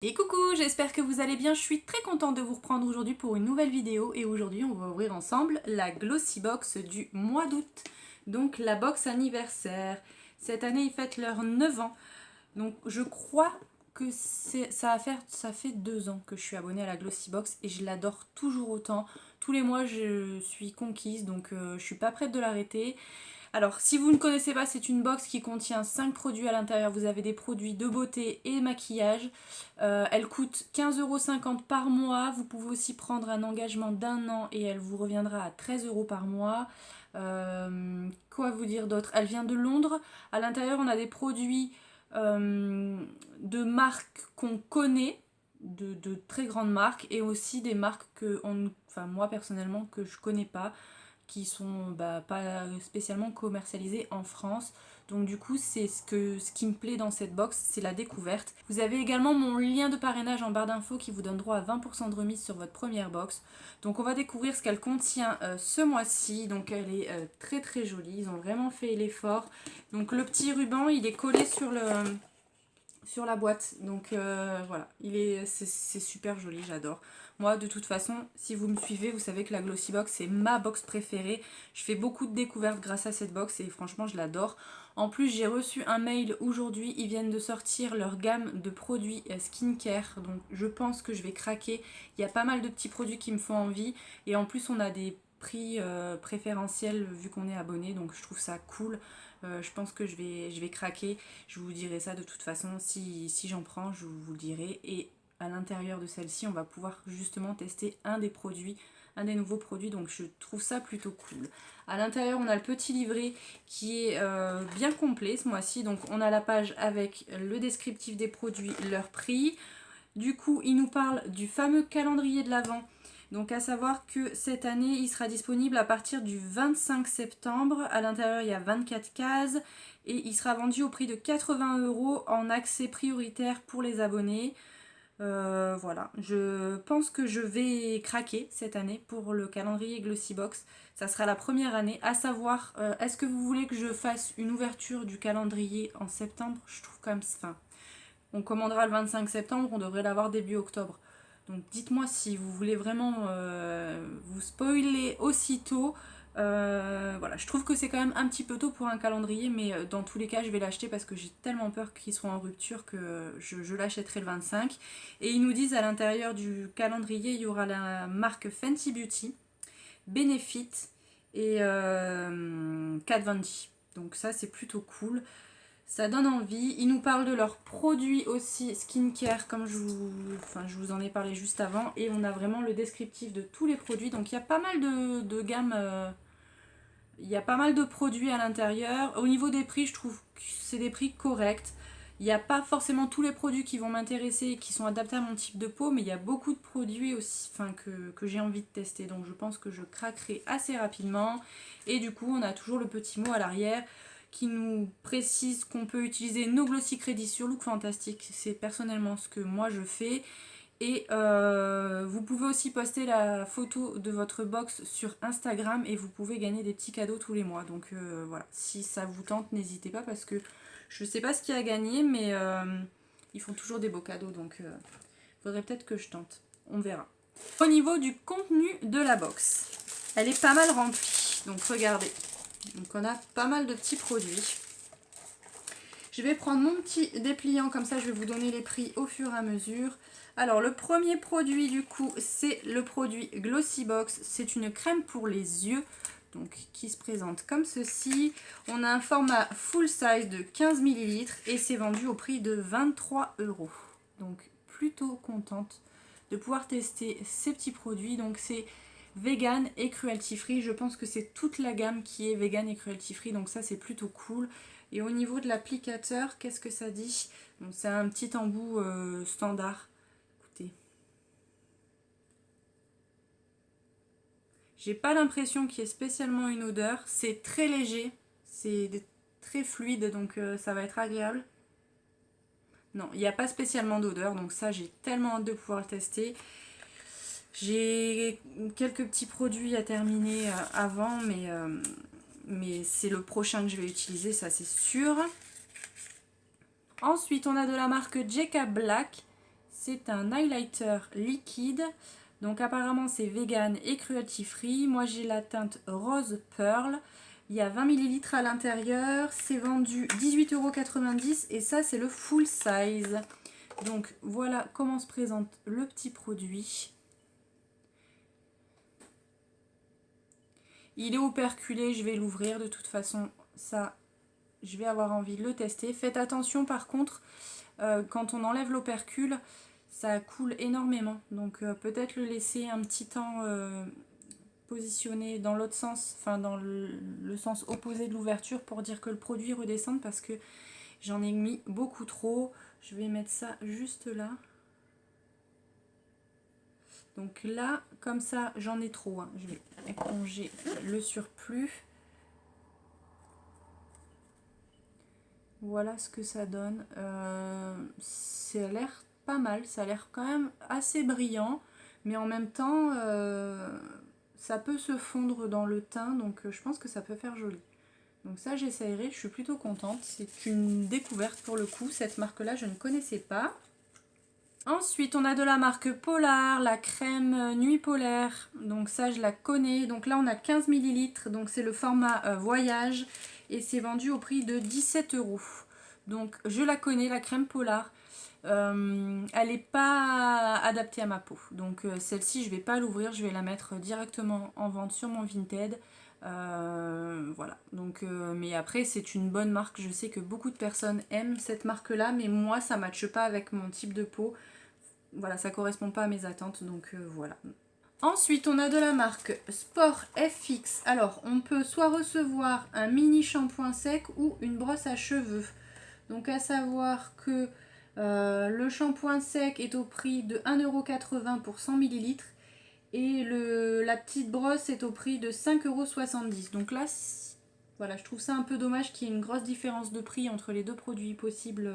Et coucou, j'espère que vous allez bien, je suis très contente de vous reprendre aujourd'hui pour une nouvelle vidéo et aujourd'hui on va ouvrir ensemble la Glossy Box du mois d'août, donc la box anniversaire. Cette année ils fêtent leurs 9 ans, donc je crois que ça fait 2 ans que je suis abonnée à la Glossy Box et je l'adore toujours autant. Tous les mois je suis conquise, donc je suis pas prête de l'arrêter. Alors, si vous ne connaissez pas, c'est une box qui contient 5 produits à l'intérieur. Vous avez des produits de beauté et maquillage. Elle coûte 15,50 € par mois. Vous pouvez aussi prendre un engagement d'1 an et elle vous reviendra à 13 € par mois. Quoi vous dire d'autre? Elle vient de Londres. À l'intérieur, on a des produits de marques qu'on connaît, de très grandes marques, et aussi des marques enfin moi personnellement, que je connais pas, qui sont pas spécialement commercialisés en France. Donc du coup, c'est ce qui me plaît dans cette box, c'est la découverte. Vous avez également mon lien de parrainage en barre d'infos qui vous donne droit à 20% de remise sur votre première box. Donc on va découvrir ce qu'elle contient ce mois-ci. Donc elle est très très jolie, ils ont vraiment fait l'effort. Donc le petit ruban, il est collé sur la boîte. Donc voilà, c'est super joli, j'adore. Moi, de toute façon, si vous me suivez, vous savez que la Glossy Box, c'est ma box préférée. Je fais beaucoup de découvertes grâce à cette box et franchement, je l'adore. En plus, j'ai reçu un mail aujourd'hui. Ils viennent de sortir leur gamme de produits skincare. Donc, je pense que je vais craquer. Il y a pas mal de petits produits qui me font envie. Et en plus, on a des prix préférentiels vu qu'on est abonné. Donc, je trouve ça cool. Je pense que je vais craquer. Je vous dirai ça de toute façon. Si j'en prends, je vous le dirai. Et à l'intérieur de celle-ci, on va pouvoir justement tester un des produits, un des nouveaux produits, donc je trouve ça plutôt cool. À l'intérieur, on a le petit livret qui est bien complet ce mois-ci, donc on a la page avec le descriptif des produits, leur prix. Du coup, il nous parle du fameux calendrier de l'Avent. Donc à savoir que cette année, il sera disponible à partir du 25 septembre. À l'intérieur, il y a 24 cases et il sera vendu au prix de 80 € en accès prioritaire pour les abonnés. Voilà, je pense que je vais craquer cette année pour le calendrier Glossybox. Ça sera la première année. À savoir, est-ce que vous voulez que je fasse une ouverture du calendrier en septembre? Je trouve quand même... Enfin, on commandera le 25 septembre, on devrait l'avoir début octobre. Donc dites-moi si vous voulez vraiment vous spoiler aussitôt. Voilà, je trouve que c'est quand même un petit peu tôt pour un calendrier, mais dans tous les cas, je vais l'acheter parce que j'ai tellement peur qu'ils soient en rupture que je l'achèterai le 25. Et ils nous disent à l'intérieur du calendrier, il y aura la marque Fenty Beauty, Benefit et Kat Von D. Donc ça, c'est plutôt cool. Ça donne envie. Ils nous parlent de leurs produits aussi skincare, comme je vous en ai parlé juste avant. Et on a vraiment le descriptif de tous les produits. Donc il y a pas mal de gammes. Il y a pas mal de produits à l'intérieur. Au niveau des prix, je trouve que c'est des prix corrects. Il n'y a pas forcément tous les produits qui vont m'intéresser et qui sont adaptés à mon type de peau, mais il y a beaucoup de produits aussi que j'ai envie de tester. Donc je pense que je craquerai assez rapidement. Et du coup, on a toujours le petit mot à l'arrière qui nous précise qu'on peut utiliser nos Glossy Crédits sur Look Fantastic. C'est personnellement ce que moi je fais. Et vous pouvez aussi poster la photo de votre box sur Instagram et vous pouvez gagner des petits cadeaux tous les mois. Donc voilà, si ça vous tente, n'hésitez pas parce que je ne sais pas ce qu'il y a à gagner, mais ils font toujours des beaux cadeaux. Donc il faudrait peut-être que je tente. On verra. Au niveau du contenu de la box, elle est pas mal remplie. Donc regardez. Donc on a pas mal de petits produits. Je vais prendre mon petit dépliant, comme ça je vais vous donner les prix au fur et à mesure. Alors le premier produit du coup, c'est le produit Glossy Box. C'est une crème pour les yeux, donc qui se présente comme ceci. On a un format full size de 15 ml et c'est vendu au prix de 23 €. Donc plutôt contente de pouvoir tester ces petits produits. Donc c'est vegan et cruelty free. Je pense que c'est toute la gamme qui est vegan et cruelty free, donc ça c'est plutôt cool. Et au niveau de l'applicateur, qu'est-ce que ça dit? Bon, c'est un petit embout standard. Écoutez. J'ai pas l'impression qu'il y ait spécialement une odeur. C'est très léger. C'est très fluide, donc ça va être agréable. Non, il n'y a pas spécialement d'odeur, donc ça j'ai tellement hâte de pouvoir le tester. J'ai quelques petits produits à terminer avant, mais c'est le prochain que je vais utiliser, ça c'est sûr. Ensuite, on a de la marque JK Black. C'est un highlighter liquide. Donc apparemment c'est vegan et cruelty free. Moi j'ai la teinte rose pearl. Il y a 20 ml à l'intérieur. C'est vendu 18,90 € et ça c'est le full size. Donc voilà comment se présente le petit produit. Il est operculé, je vais l'ouvrir de toute façon. Ça, je vais avoir envie de le tester. Faites attention par contre, quand on enlève l'opercule, ça coule énormément. Donc peut-être le laisser un petit temps positionné dans l'autre sens, enfin dans le sens opposé de l'ouverture pour dire que le produit redescende parce que j'en ai mis beaucoup trop. Je vais mettre ça juste là. Donc là, comme ça, j'en ai trop. Hein. Je vais éponger le surplus. Voilà ce que ça donne. Ça a l'air pas mal. Ça a l'air quand même assez brillant. Mais en même temps, ça peut se fondre dans le teint. Donc je pense que ça peut faire joli. Donc ça, j'essayerai. Je suis plutôt contente. C'est une découverte pour le coup. Cette marque-là, je ne connaissais pas. Ensuite, on a de la marque Polar, la crème Nuit Polaire. Donc ça, je la connais. Donc là, on a 15 ml. Donc c'est le format voyage. Et c'est vendu au prix de 17 €. Donc je la connais, la crème Polar. Elle n'est pas adaptée à ma peau. Donc celle-ci, je ne vais pas l'ouvrir. Je vais la mettre directement en vente sur mon Vinted. Voilà. Donc, mais après, c'est une bonne marque. Je sais que beaucoup de personnes aiment cette marque-là. Mais moi, ça ne matche pas avec mon type de peau. Voilà, ça correspond pas à mes attentes, donc voilà. Ensuite, on a de la marque Sport FX. Alors, on peut soit recevoir un mini shampoing sec ou une brosse à cheveux. Donc, à savoir que le shampoing sec est au prix de 1,80 € pour 100 ml. Et la petite brosse est au prix de 5,70 €. Donc là, voilà, je trouve ça un peu dommage qu'il y ait une grosse différence de prix entre les deux produits possibles.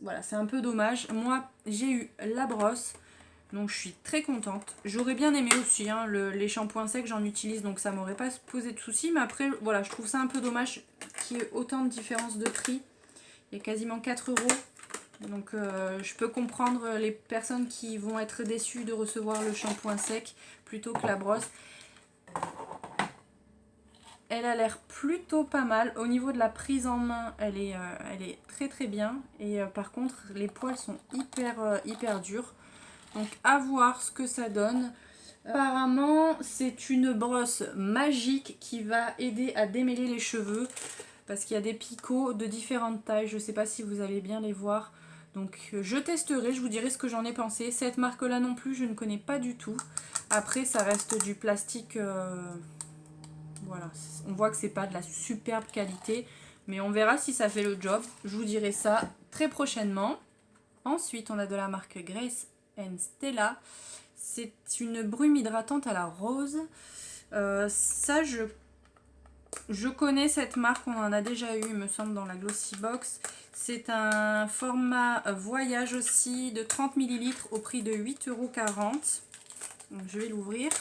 Voilà, c'est un peu dommage. Moi, j'ai eu la brosse, donc je suis très contente. J'aurais bien aimé aussi, hein, les shampoings secs, j'en utilise, donc ça m'aurait pas posé de soucis. Mais après, voilà, je trouve ça un peu dommage qu'il y ait autant de différence de prix. Il y a quasiment 4 €. Donc je peux comprendre les personnes qui vont être déçues de recevoir le shampoing sec plutôt que la brosse. Elle a l'air plutôt pas mal. Au niveau de la prise en main, elle est très très bien. Et par contre, les poils sont hyper durs. Donc à voir ce que ça donne. Apparemment, c'est une brosse magique qui va aider à démêler les cheveux. Parce qu'il y a des picots de différentes tailles. Je ne sais pas si vous allez bien les voir. Donc je testerai, je vous dirai ce que j'en ai pensé. Cette marque-là non plus, je ne connais pas du tout. Après, ça reste du plastique... Voilà, on voit que c'est pas de la superbe qualité, mais on verra si ça fait le job. Je vous dirai ça très prochainement. Ensuite, on a de la marque Grace Stella. C'est une brume hydratante à la rose. Ça, je connais cette marque, on en a déjà eu, il me semble, dans la Glossy Box. C'est un format voyage aussi de 30 ml au prix de 8,40 €. Donc, je vais l'ouvrir.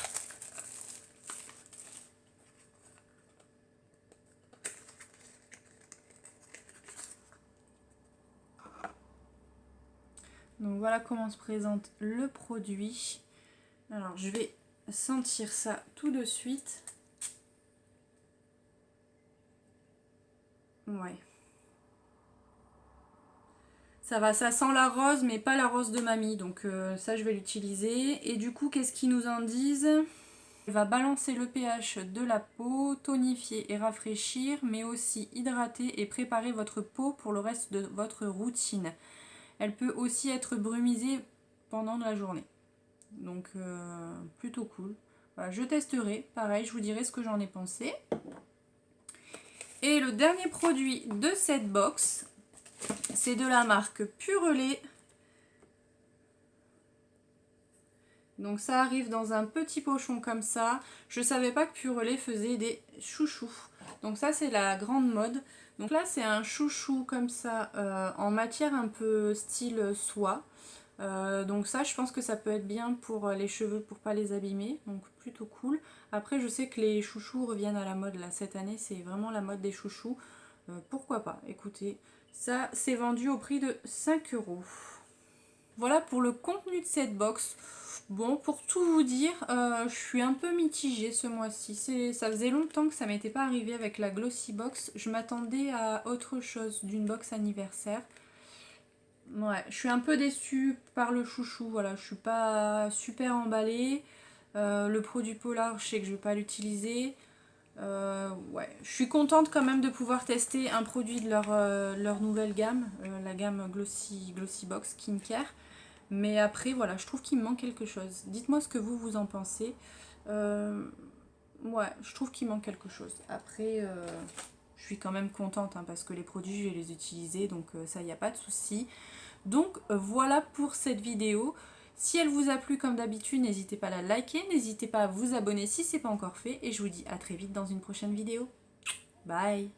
Donc voilà comment se présente le produit. Alors je vais sentir ça tout de suite. Ouais. Ça va, ça sent la rose mais pas la rose de mamie. Donc ça je vais l'utiliser. Et du coup qu'est-ce qu'ils nous en disent ? Elle va balancer le pH de la peau, tonifier et rafraîchir, mais aussi hydrater et préparer votre peau pour le reste de votre routine. Elle peut aussi être brumisée pendant la journée. Donc plutôt cool. Voilà, je testerai, pareil, je vous dirai ce que j'en ai pensé. Et le dernier produit de cette box, c'est de la marque Purelait. Donc ça arrive dans un petit pochon comme ça. Je savais pas que Purelait faisait des chouchous. Donc ça c'est la grande mode. Donc là c'est un chouchou comme ça en matière un peu style soie. Donc ça je pense que ça peut être bien pour les cheveux pour pas les abîmer, donc plutôt cool. Après je sais que les chouchous reviennent à la mode là cette année, c'est vraiment la mode des chouchous. Pourquoi pas, écoutez, ça c'est vendu au prix de 5 €. Voilà pour le contenu de cette box. Bon, pour tout vous dire, je suis un peu mitigée ce mois-ci. Ça faisait longtemps que ça m'était pas arrivé avec la Glossy Box. Je m'attendais à autre chose d'une box anniversaire. Ouais, je suis un peu déçue par le chouchou. Voilà, je suis pas super emballée. Le produit Polar, je sais que je vais pas l'utiliser. Ouais, je suis contente quand même de pouvoir tester un produit de leur nouvelle gamme, la gamme Glossy Box Skincare. Mais après, voilà, je trouve qu'il me manque quelque chose. Dites-moi ce que vous en pensez. Ouais, je trouve qu'il manque quelque chose. Après, je suis quand même contente hein, parce que les produits, je vais les utiliser, donc ça, il n'y a pas de souci. Donc voilà pour cette vidéo. Si elle vous a plu comme d'habitude, n'hésitez pas à la liker, n'hésitez pas à vous abonner si ce n'est pas encore fait. Et je vous dis à très vite dans une prochaine vidéo. Bye!